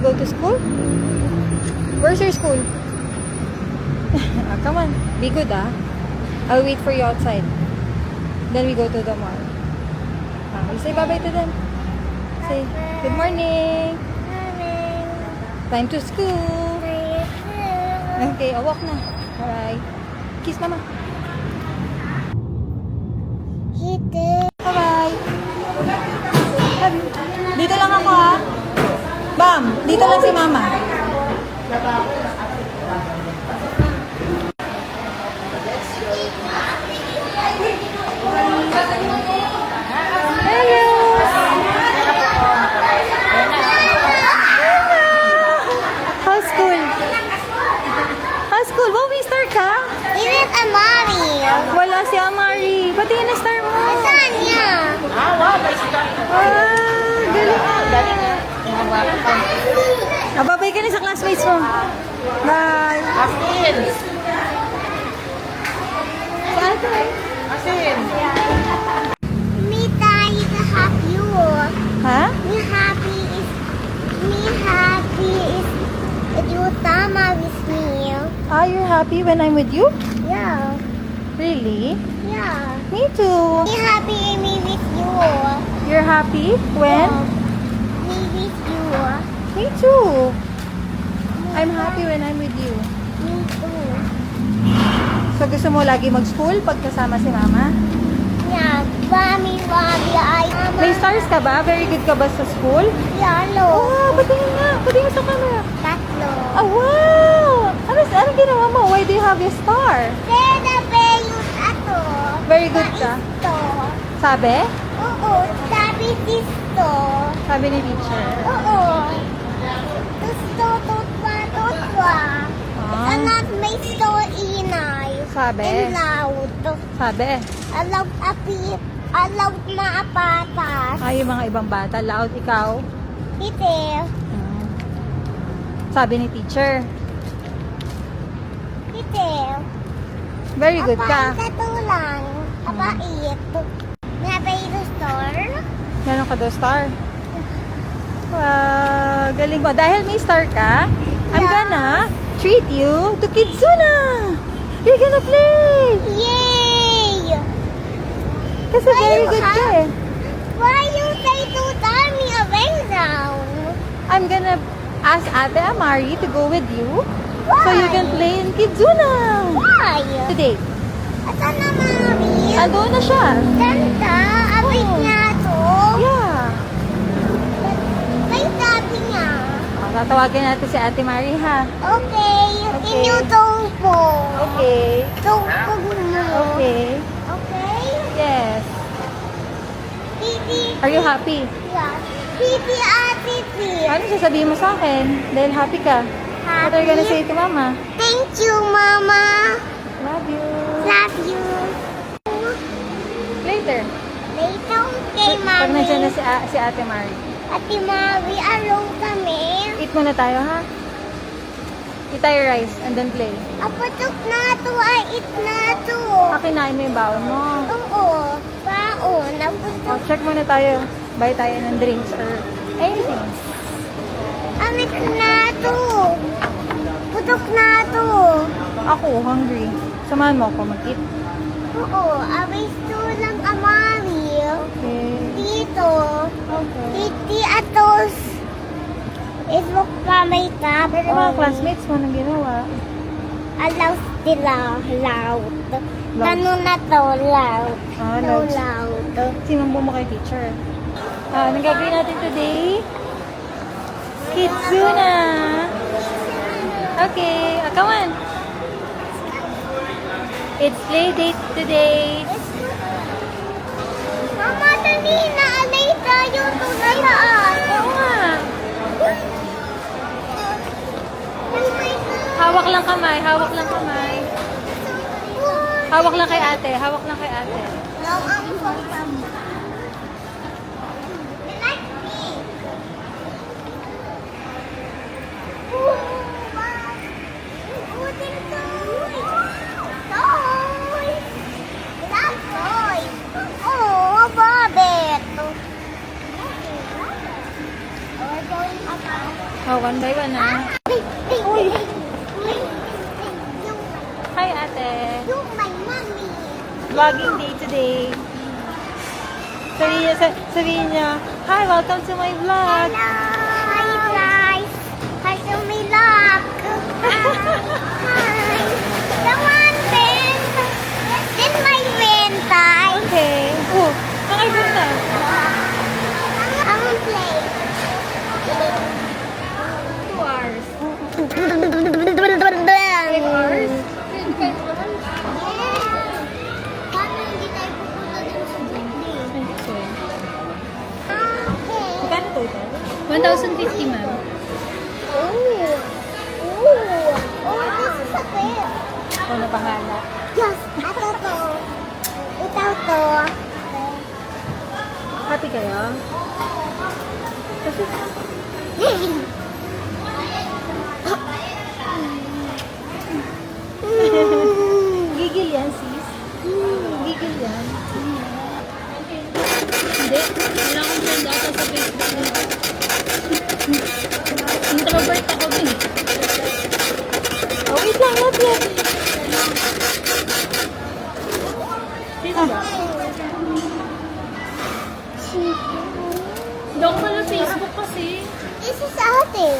go to school? Where's your school? Come on. Be good, ah. I'll wait for you outside. Then we go to the mall. You say bye-bye to them. Say, good morning. Time to school. Okay, walk na. Alright. Kiss mama. Bye-bye. Dito lang ako, ha? Bam, dito lang si mama. How's school? How's school? Wow, may star ka? Even Amari. Wala si Amari. Pati yun ang star mo. Saan niya? Galing. Babay ka na sa classmates mo. Bye. Asin! Saan ka? Asin! Me tayo happy. Ha? Me happy is you tama with me. Ah, you're happy when I'm with you? Yeah. Really? Yeah. Me too. Me happy me with you. You're happy when? Me with you. Me too. I'm happy when I'm with you. Me too. So gusto mo lagi mag-school pag kasama si mama? Yeah. Mommy, I May stars ka ba? Very good ka ba sa school? Yalo. Oh, patingin nga. Patingin sa camera. Tatlo. Oh, wow! Ano ginawa mo? Why do you have your star? Pwede yung ato. Very good ka. Ito. Sabi? Oo. Sabi dito. Sabi ni teacher. Oo. Gusto tutwa. Ah, Anak may store inay. sabi? And loud. Sabi. Alaw maapatas. Ay, yung mga ibang bata. Loud, ikaw. Ite. Sabi ni teacher. Ite. Very good ka. Apa sa tulang. Apait. Nabay the store. Meron ka daw star. Wow, galing mo. Dahil may star ka, I'm Yeah. gonna treat you to Kidzuna. You're gonna play. Yay! Kasi Why very you good ka have- eh. Why you say to tell me a down? I'm gonna ask Ate Amari to go with you Why? so you can play in Kidzuna Why? today. Asan na mami? Andun na siya. Ganda. Abit Oo. niya to. Yeah. May sabi niya. Tatawagin natin si Ate Mari ha. Okay. Okay. Inyutong po. Okay. Tungkog mo. Okay. Okay? Yes. Titi. Are you happy? Yeah. Titi Titi. Ano sasabihin mo sa akin? Dahil happy ka. What are you gonna say to Mama? Thank you, Mama. Love you. Love you. Later. Later, okay, Pag nandiyan Mami. na si Ate Mari. Ate Mami, along kami. Eat muna tayo ha. Eat tayo rice and then play. Apatok na to, ay it na to. Kinain mo yung baon mo. Oo, baon. Apatok. Check muna tayo. Buy tayo ng drinks or anything. Amit na to. Putok na to. Ako, hungry. Samahan mo ako mag-eat. Oo, awis to lang amami. Okay. Dito. Okay. Titi atos. Ismok pa may ka. Pero yung mga classmates mo nang ginawa. Alaw sila. Loud. Ganun na to, loud. Ah, No, loud. loud. Sinumbong mo kay teacher. Anong gagawin natin today? Kidzuna! Okay, come on! It's play date today. Mama, dali na. Alay tayo. Tunayaan. Oo nga. Hawak lang kamay, hawak lang kamay. Hawak lang kay ate, hawak lang kay ate. Long ang pagpam. Like me. going about. Oh, one by one na. Uy! Hi, ate. Yung my mommy. Vlogging day today. Sabihin niya, hi, welcome to my vlog. Hello! Hi guys! Hi to my vlog! Hi! The one vent! Then my ventay! Okay. Oh, nakaiba na. Ang play. 2 hours. 5 hours? Paano hindi tayo pupunta dun sa Disney? Okay. Magkano total? 1,050, ma'am. Oh! Oh! Oh, this is a bit. Ako na bahala. Yes, ito to. Ito to. Happy kayo? Kasi, gigil yan, sis. Gigil yan. Hindi. Wala akong friend ata sa Facebook. Introvert ako din. Oh, wait lang, not yet. Sino ba? Hindi ako pala Facebook kasi. This is ate.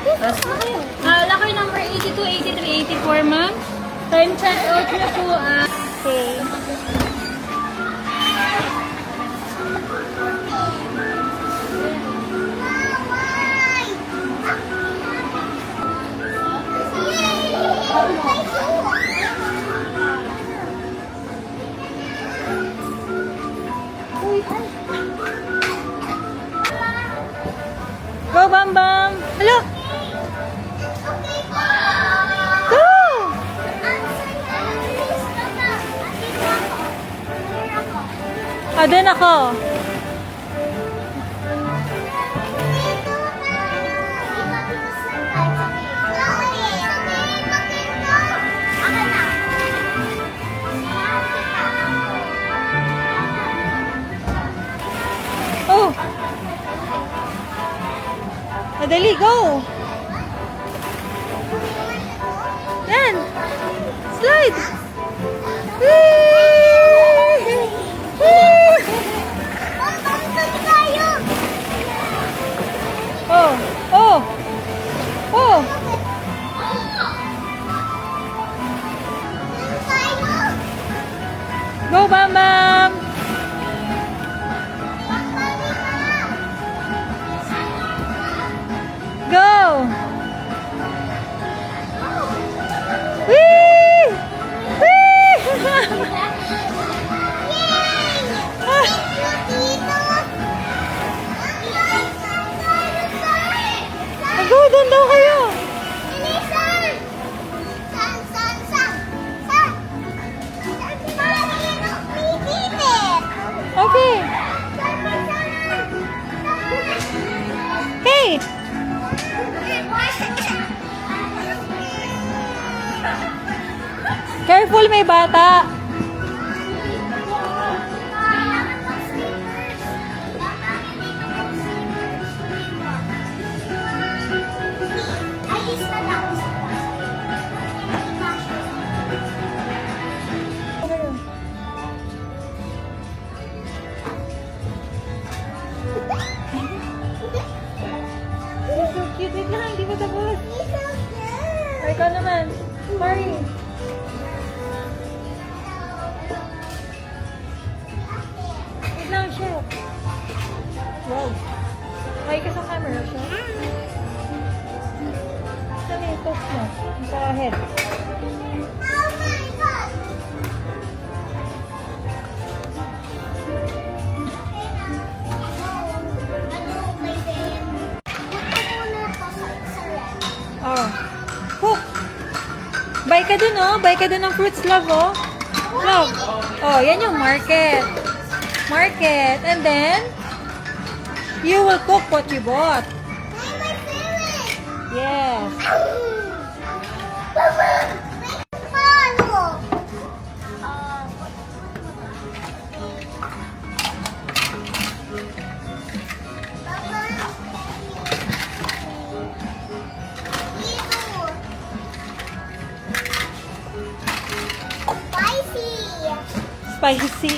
This is ate. Locker number 82, 83, 84, ma'am. Time check out na po. Okay. Go, Bam Bam! Hello! Go! Ah, din ako. Oh! Madali, go! Yan! Slide! Whee! Whee! Oh! Oh! Oh! Go, Bam Bam! Go! Whee! Whee! Go, doon daw kayo! Okay! Hey! Careful, may bata! So cute. Wait lang, hindi pa tapos. Ay, ikaw naman. Sorry. Wait lang siya. Wow. Ay, ka sa camera siya. Saan yung toast mo? Sa head. Oh. Hook. Buy ka dun, oh. Buy ka dun ng fruits, love, oh. Love. Oh, yan yung market. Market. And then, you will cook what you bought. Yes. spicy.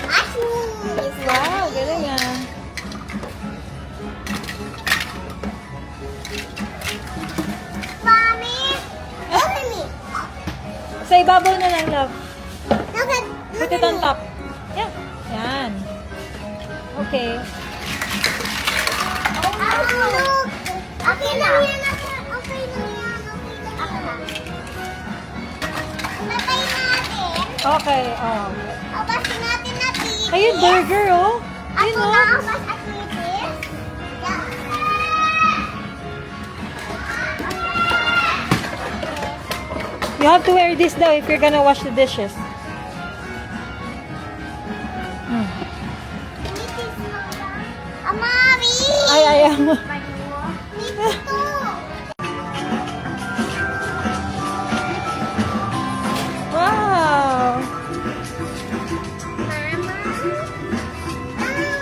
Achoo! Wow, galing ah. Mommy! Look at me! Sa ibabaw na lang, love. Look at, Put it on top. Yeah. Yan. Okay. Look! Okay lang yan. Okay lang yan. Okay lang. Patay natin. Okay, oh. Abasin natin na titis. Ayun, burger, oh. Ako Yun, na oh. abas at titis. You have to wear this daw if you're gonna wash the dishes. Hmm. Titis mo lang. Mami! Ay, ayaw mo. Titis to. Wow! Mama?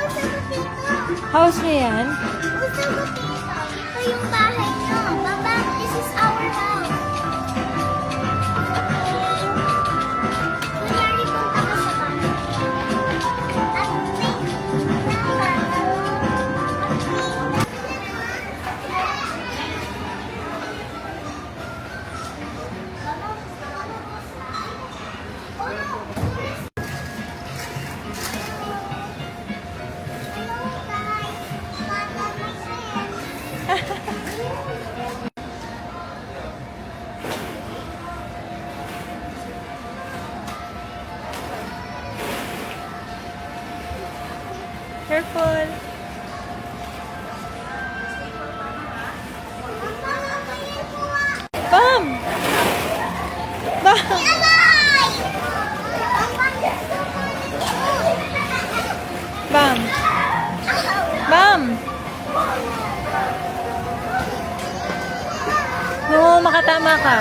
Gusto ko dito. House niyo yan? Gusto ko dito. Ito yung bahay nyo. Baba, this is our house. Kunyari, punta ka sa bahay. At may Careful. Bam! Bam! Bam! Bam! No, makatama ka.